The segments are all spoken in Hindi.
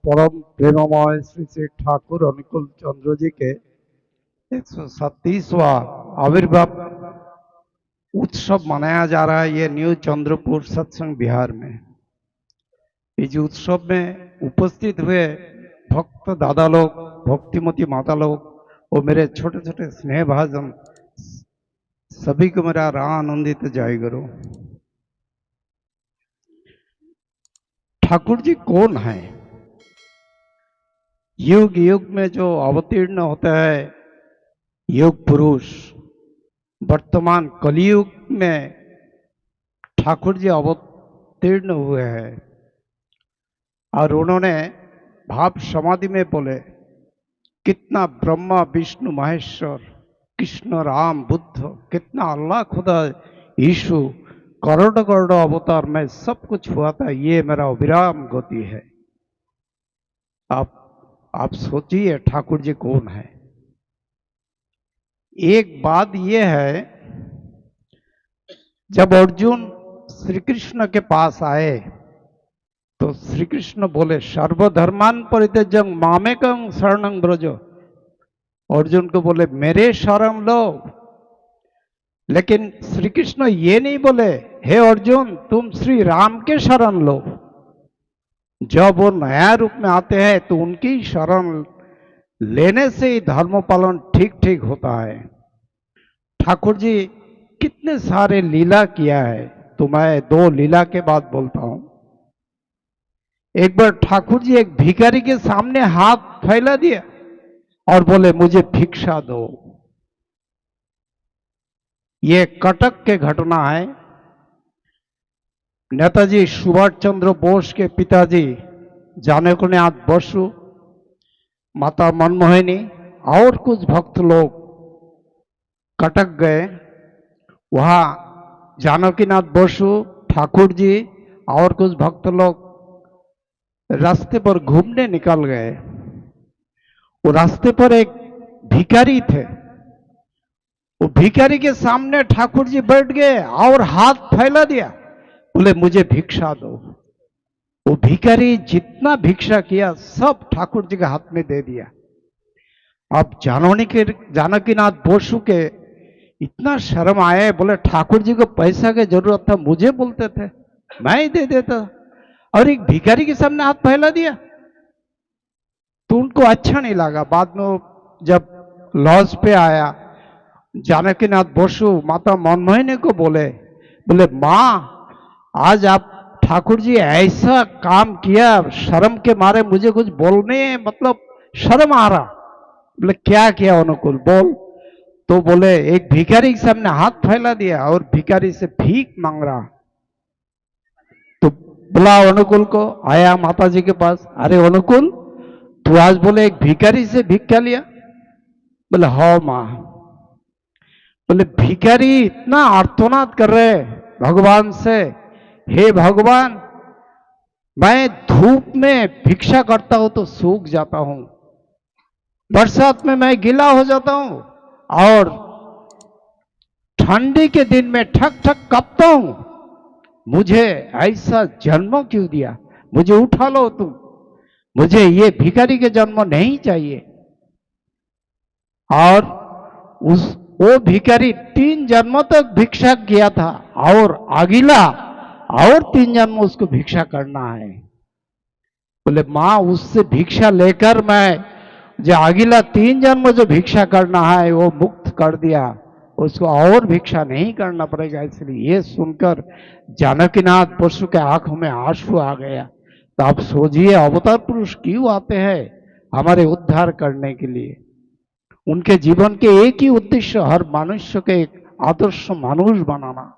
परम प्रेममय श्री श्री ठाकुर अनुकूल चंद्र जी के 137वां आविर्भाव उत्सव मनाया जा रहा है। ये न्यू चंद्रपुर सत्संग बिहार में। इस उत्सव में उपस्थित हुए भक्त दादा लोग, भक्तिमती माता लोग और मेरे छोटे छोटे स्नेह भाजन सभी को मेरा राह आनंदित जय गुरु। ठाकुर जी कौन है? युग युग में जो अवतीर्ण होता है युग पुरुष, वर्तमान कलयुग में ठाकुर जी अवतीर्ण हुए हैं और उन्होंने भाव समाधि में बोले कितना ब्रह्मा विष्णु महेश्वर कृष्ण राम बुद्ध, कितना अल्लाह खुदा यीशु करोड़ों करोड़ों अवतार में सब कुछ हुआ था, ये मेरा अविराम गति है। आप सोचिए ठाकुर जी कौन है। एक बात यह है, जब अर्जुन श्री कृष्ण के पास आए तो श्री कृष्ण बोले सर्वधर्मान परित्यज्य मामेकं शरणं व्रज। अर्जुन को बोले मेरे शरण लो, लेकिन श्री कृष्ण ये नहीं बोले हे अर्जुन तुम श्री राम के शरण लो। जब वो नया रूप में आते हैं तो उनकी शरण लेने से ही धर्म पालन ठीक ठीक होता है। ठाकुर जी कितने सारे लीला किया है, तो मैं दो लीला के बाद बोलता हूं। एक बार ठाकुर जी एक भिखारी के सामने हाथ फैला दिया और बोले मुझे भिक्षा दो। ये कटक के घटना है। नेताजी सुभाष चंद्र बोस के पिताजी जानकीनाथ बसु, माता मनमोहिनी और कुछ भक्त लोग कटक गए। वहां जानकीनाथ बसु, ठाकुर जी और कुछ भक्त लोग रास्ते पर घूमने निकल गए। वो रास्ते पर एक भिखारी थे। वो भिखारी के सामने ठाकुर जी बैठ गए और हाथ फैला दिया, बोले मुझे भिक्षा दो। वो भिखारी जितना भिक्षा किया सब ठाकुर जी के हाथ में दे दिया। अब जानकीनाथ बसु के इतना शर्म आए, बोले ठाकुर जी को पैसा की जरूरत था, मुझे बोलते थे मैं ही दे देता, और एक भिखारी के सामने हाथ फैला दिया। तो उनको अच्छा नहीं लगा। बाद में जब लॉज पे आया, जानकीनाथ बसु माता मनमोहिनी को बोले माँ आज आप ठाकुर जी ऐसा काम किया, शर्म के मारे मुझे कुछ बोलने मतलब शर्म आ रहा। बोले क्या किया अनुकूल बोल। तो बोले एक भिखारी के सामने हाथ फैला दिया और भिखारी से भीख मांग रहा। तो बुला अनुकूल को, आया माता जी के पास। अरे अनुकूल तू आज बोले एक भिखारी से भिक्षा लिया? बोले हाँ माँ। बोले भिखारी इतना आर्तनाद कर रहे भगवान से, हे भगवान मैं धूप में भिक्षा करता हूं तो सूख जाता हूं, बरसात में मैं गीला हो जाता हूं और ठंडी के दिन में ठक ठक कपता हूं। मुझे ऐसा जन्म क्यों दिया? मुझे उठा लो तुम, मुझे ये भिखारी के जन्म नहीं चाहिए। और वो भिखारी 3 जन्मों तक भिक्षा किया था और अगला और 3 जन्म उसको भिक्षा करना है। बोले माँ उससे भिक्षा लेकर मैं जो अगला 3 जन्म जो भिक्षा करना है वो मुक्त कर दिया, उसको और भिक्षा नहीं करना पड़ेगा। इसलिए ये सुनकर जानकीनाथ बसु के आंखों में आंसू आ गया। तो आप सोचिए अवतार पुरुष क्यों आते हैं? हमारे उद्धार करने के लिए। उनके जीवन के एक ही उद्देश्य हर मनुष्य के एक आदर्श मानुष बनाना,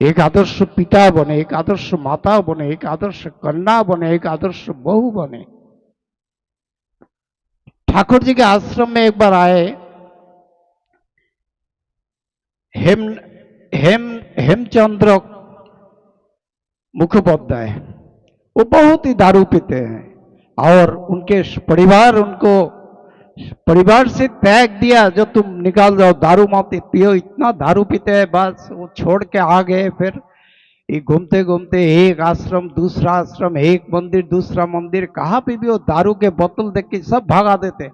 एक आदर्श पिता बने, एक आदर्श माता बने, एक आदर्श कन्या बने, एक आदर्श बहू बने। ठाकुर जी के आश्रम में एक बार आए हेमचंद्र मुखोपाध्याय। वो बहुत ही दारू पीते हैं और उनके परिवार से त्याग दिया, जो तुम निकाल जाओ, दारू मत पियो। इतना दारू पीते हैं, बस वो छोड़ के आ गए। फिर ये घूमते घूमते एक आश्रम दूसरा आश्रम, एक मंदिर दूसरा मंदिर, कहाँ पे भी वो दारू के बोतल देख के सब भागा देते।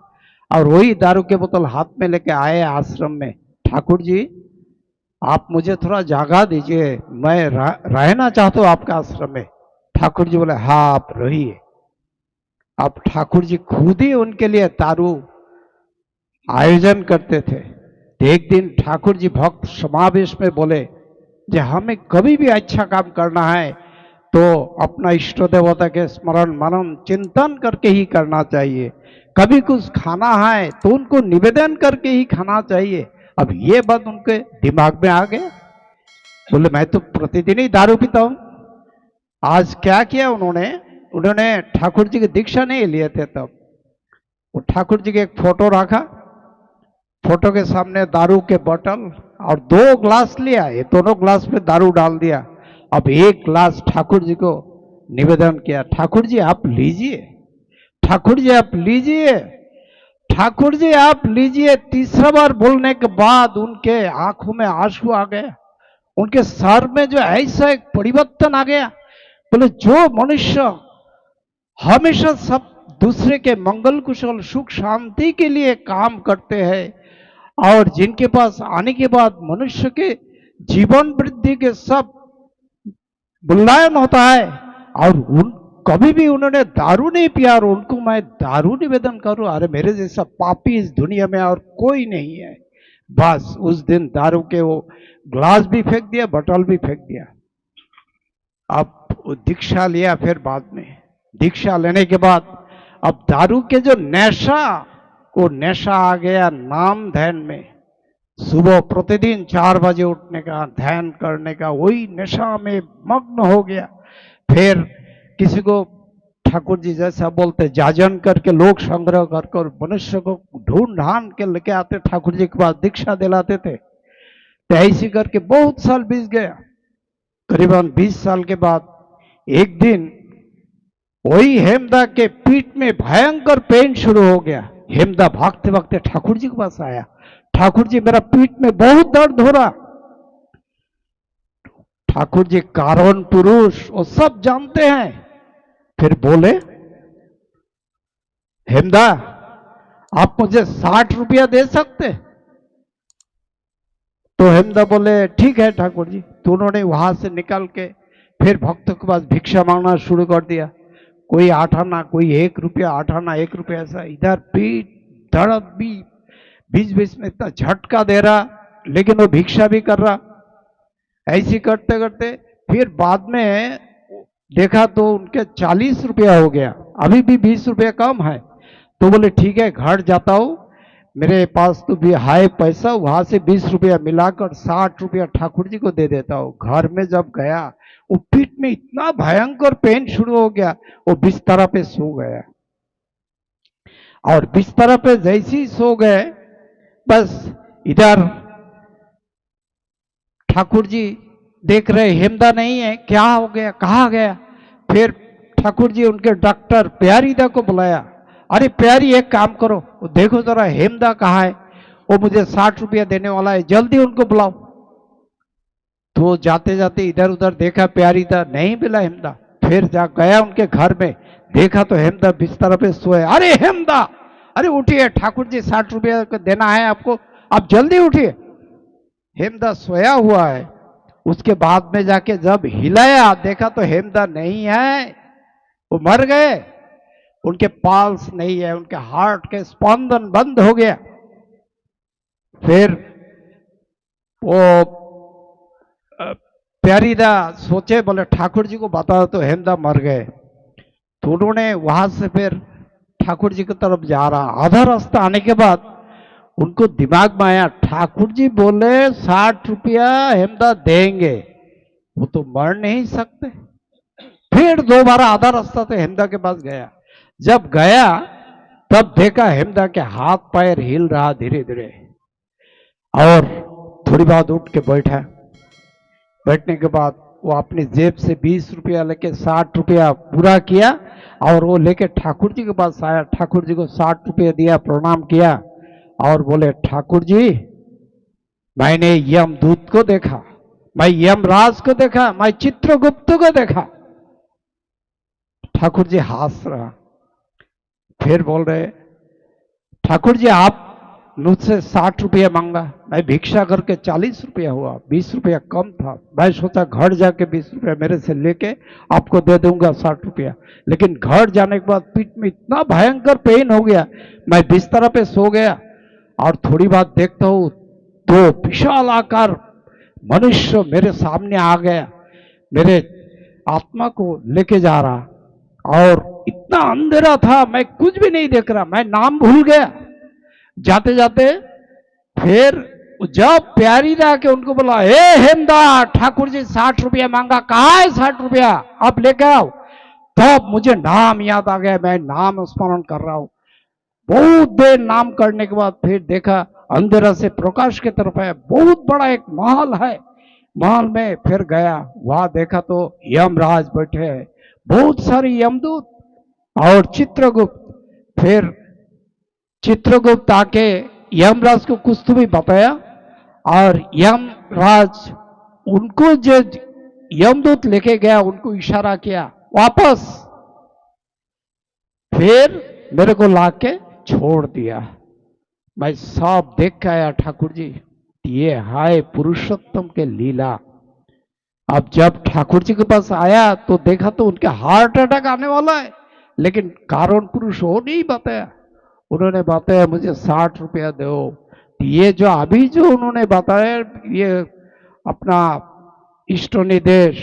और वही दारू के बोतल हाथ में लेके आए आश्रम में। ठाकुर जी, आप मुझे थोड़ा जगह दीजिए, मैं रहना चाहता हूँ आपका आश्रम में। ठाकुर जी बोले, हाँ आप रहिए। अब ठाकुर जी खुद ही उनके लिए दारू आयोजन करते थे। तो एक दिन ठाकुर जी भक्त समावेश में बोले, जे हमें कभी भी अच्छा काम करना है तो अपना इष्ट देवता के स्मरण मनन चिंतन करके ही करना चाहिए। कभी कुछ खाना है तो उनको निवेदन करके ही खाना चाहिए। अब ये बात उनके दिमाग में आ गया। बोले, मैं तो प्रतिदिन ही दारू पीता हूं। आज क्या किया उन्होंने उन्होंने ठाकुर जी की दीक्षा नहीं लिए थे तब। वो ठाकुर जी के एक फोटो रखा, फोटो के सामने दारू के बोतल और 2 ग्लास लिया, ये दोनों ग्लास में दारू डाल दिया। अब 1 ग्लास ठाकुर जी को निवेदन किया, ठाकुर जी आप लीजिए, ठाकुर जी आप लीजिए, ठाकुर जी आप लीजिए। तीसरा बार बोलने के बाद उनके आंखों में आंसू आ गए, उनके सर में जो ऐसा एक परिवर्तन आ गया। बोले, जो मनुष्य हमेशा सब दूसरे के मंगल कुशल सुख शांति के लिए काम करते हैं और जिनके पास आने के बाद मनुष्य के जीवन वृद्धि के सब मूल्यांकन होता है, और उन कभी भी उन्होंने दारू नहीं पिया और उनको मैं दारू निवेदन करूं, अरे मेरे जैसा पापी इस दुनिया में और कोई नहीं है। बस उस दिन दारू के वो ग्लास भी फेंक दिया, बोतल भी फेंक दिया। अब दीक्षा लिया, फिर बाद में दीक्षा लेने के बाद अब दारू के जो नशा, वो नशा आ गया नाम ध्यान में। सुबह प्रतिदिन 4 बजे उठने का, ध्यान करने का, वही नशा में मग्न हो गया। फिर किसी को ठाकुर जी जैसा बोलते जाजन करके लोग संग्रह कर मनुष्य को ढूंढ ढांड के लेके आते, ठाकुर जी के पास दीक्षा दिलाते थे। तो ऐसी करके बहुत साल बीत गया। करीबन 20 साल के बाद एक दिन वही हेमदा के पीठ में भयंकर पेन शुरू हो गया। हेमदा भागते भागते ठाकुर जी के पास आया, ठाकुर जी मेरा पीठ में बहुत दर्द हो रहा। ठाकुर जी कारण पुरुष वो सब जानते हैं। फिर बोले, हेमदा आप मुझे 60 रुपया दे सकते? तो हेमदा बोले, ठीक है ठाकुर जी। तो उन्होंने वहां से निकल के फिर भक्तों के पास भिक्षा मांगना शुरू कर दिया। कोई 8 आना, कोई 1 रुपया, 8 आना 1 रुपया, ऐसा। इधर पीठ दर्द भी, बीच बीच में इतना झटका दे रहा, लेकिन वो भिक्षा भी कर रहा। ऐसी करते करते फिर बाद में देखा तो उनके 40 रुपया हो गया, अभी भी 20 रुपया कम है। तो बोले, ठीक है घर जाता हूं, मेरे पास तो भी हाई पैसा, वहां से 20 रुपया मिलाकर 60 रुपया ठाकुर जी को दे देता हूं। घर में जब गया, वो पीठ में इतना भयंकर पेन शुरू हो गया, वो बिस्तर पे सो गया। और बिस्तर पे जैसे ही सो गए, बस इधर ठाकुर जी देख रहे हेमदा नहीं है, क्या हो गया, कहाँ गया। फिर ठाकुर जी उनके डॉक्टर प्यारीदा को बुलाया, अरे प्यारी एक काम करो, देखो जरा हेमदा कहाँ है, वो मुझे 60 रुपया देने वाला है, जल्दी उनको बुलाओ। तो जाते जाते इधर उधर देखा, प्यारीदा नहीं मिला हेमदा। फिर जा गया उनके घर में, देखा तो हेमदा बिस्तर पे सोए। अरे हेमदा, अरे उठिए, ठाकुर जी 60 रुपया देना है आपको, आप जल्दी उठिए। हेमदा सोया हुआ है। उसके बाद में जाके जब हिलाया, देखा तो हेमदा नहीं है, वो मर गए। उनके पल्स नहीं है, उनके हार्ट के स्पंदन बंद हो गया। फिर वो प्यारीदा सोचे, बोले ठाकुर जी को बता तो हेमदा मर गए। तो उन्होंने वहां से फिर ठाकुर जी की तरफ जा रहा, आधा रास्ता आने के बाद उनको दिमाग में आया, ठाकुर जी बोले 60 रुपया हेमदा देंगे, वो तो मर नहीं सकते। फिर दोबारा आधा रास्ता तो हेमदा के पास गया। जब गया तब देखा हेमदा के हाथ पैर हिल रहा धीरे धीरे, और थोड़ी बात उठ के बैठा। बैठने के बाद वो अपनी जेब से 20 रुपया लेके 60 रुपया पूरा किया, और वो लेके ठाकुर जी के पास आया। ठाकुर जी को 60 रुपया दिया, प्रणाम किया, और बोले, ठाकुर जी मैंने यमदूत को देखा, मैं यमराज को देखा, मैं चित्रगुप्त को देखा। ठाकुर जी हंस रहा, फिर बोल रहे, ठाकुर जी आप मुझसे 60 रुपया मांगा, मैं भिक्षा करके 40 रुपया हुआ, 20 रुपया कम था। मैं सोचा घर जाके 20 रुपया मेरे से लेके आपको दे दूंगा 60 रुपया, लेकिन घर जाने के बाद पीठ में इतना भयंकर पेन हो गया, मैं बिस्तर पे सो गया और थोड़ी बात देखता हूँ तो विशाल आकार मनुष्य मेरे सामने आ गया, मेरे आत्मा को लेके जा रहा, और इतना अंधेरा था मैं कुछ भी नहीं देख रहा, मैं नाम भूल गया। जाते जाते फिर जब प्यारी ला के उनको बोला, ए हेमदा, ठाकुर जी 60 रुपया मांगा, कहाँ है 60 रुपया, आप लेके आओ। तब मुझे नाम याद आ गया, मैं नाम स्मरण कर रहा हूं। बहुत देर नाम करने के बाद फिर देखा अंधेरा से प्रकाश की तरफ है, बहुत बड़ा एक महल है। महल में फिर गया, वहां देखा तो यमराज बैठे हैं, बहुत सारे यमदूत और चित्रगुप्त। फिर चित्रगुप्त आके यमराज को कुछ तो भी बताया, और यमराज उनको जो यमदूत लेके गया उनको इशारा किया वापस, फिर मेरे को लाके छोड़ दिया। मैं सब देख के आया, ठाकुर जी ये हाय पुरुषोत्तम के लीला। अब जब ठाकुर जी के पास आया तो देखा तो उनके हार्ट अटैक आने वाला है, लेकिन कारण पुरुष हो नहीं बताया। उन्होंने बताया मुझे 60 रुपया दो। ये जो अभी जो उन्होंने बताया, ये अपना इष्ट निर्देश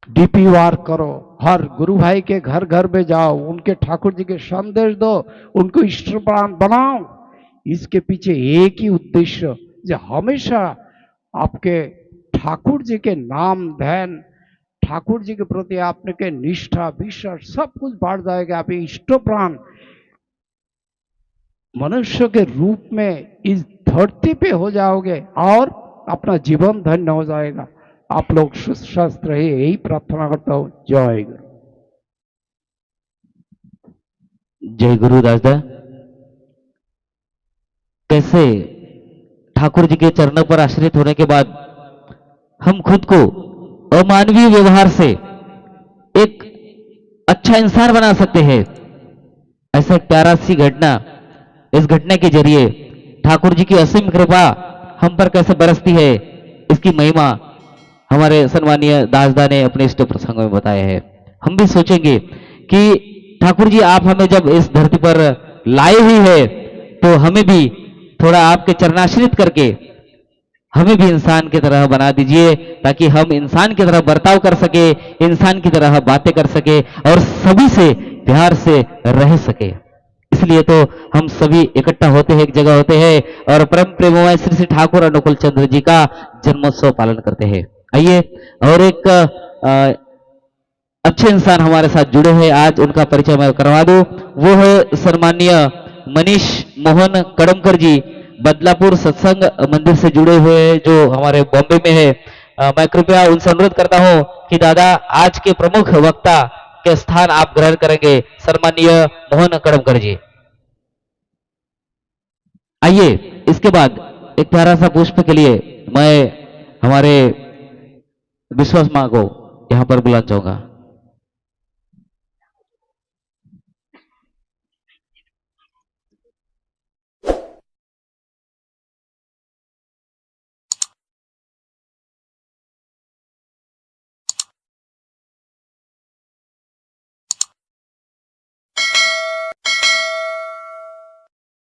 डीपी वार करो, हर गुरु भाई के घर घर में जाओ, उनके ठाकुर जी के संदेश दो, उनको इष्ट प्राण बनाओ। इसके पीछे एक ही उद्देश्य, जो हमेशा आपके ठाकुर जी के नाम ध्यान, ठाकुर जी के प्रति आपने निष्ठा विश्वास सब कुछ बढ़ जाएगा। आप इष्ट प्राण मनुष्य के रूप में इस धरती पे हो जाओगे और अपना जीवन धन्य हो जाएगा। आप लोग स्वस्थ रहे, यही प्रार्थना करता हूं। जय गुरु। जय गुरु दासदा। कैसे ठाकुर जी के चरणों पर आश्रित होने के बाद हम खुद को अमानवीय व्यवहार से एक अच्छा इंसान बना सकते हैं। ऐसा एक प्यारा सी घटना, इस घटना के जरिए ठाकुर जी की असीम कृपा हम पर कैसे बरसती है, इसकी महिमा हमारे सम्मानीय दासदा ने अपने इष्ट प्रसंग में बताया है। हम भी सोचेंगे कि ठाकुर जी आप हमें जब इस धरती पर लाए हुई है तो हमें भी थोड़ा आपके चरणाश्रित करके हमें भी इंसान की तरह बना दीजिए, ताकि हम इंसान की तरह बर्ताव कर सके, इंसान की तरह बातें कर सके और सभी से प्यार से रह सके। इसलिए तो हम सभी इकट्ठा होते हैं, एक जगह होते हैं और परम प्रेममय श्री श्री ठाकुर अनुकूल चंद्र जी का जन्मोत्सव पालन करते हैं। आइए और एक अच्छे इंसान हमारे साथ जुड़े हैं, आज उनका परिचय मैं करवा दूं। वो है सम्मानीय मनीष मोहन कड़मकर जी, बदलापुर सत्संग मंदिर से जुड़े हुए हैं, जो हमारे बॉम्बे में है। मैं कृपया उनसे अनुरोध करता हूं कि दादा आज के प्रमुख वक्ता के स्थान आप ग्रहण करेंगे, सम्मानीय मोहन कड़मकर जी। आइए इसके बाद एक प्यारा सा पुष्प के लिए मैं हमारे विश्वास मां को यहां पर बुलाना चाहूंगा।